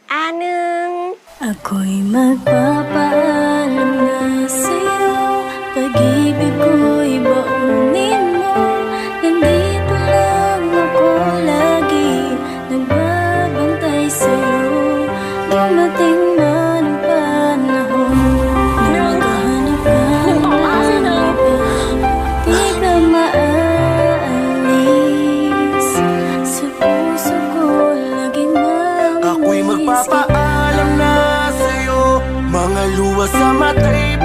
Aneng. Ako'y magpapaalam na sa'yo, pag-ibig ko'y baunin mo. Nandito lang ako lagi, nagbabantay sa'yo. Dumating man ang panahon, naghahanap ka ng iba, di ka maaalis. Sa puso ko laging mamamis. Ako'y magpapaalam na sa'yo, mga luha sa mata'y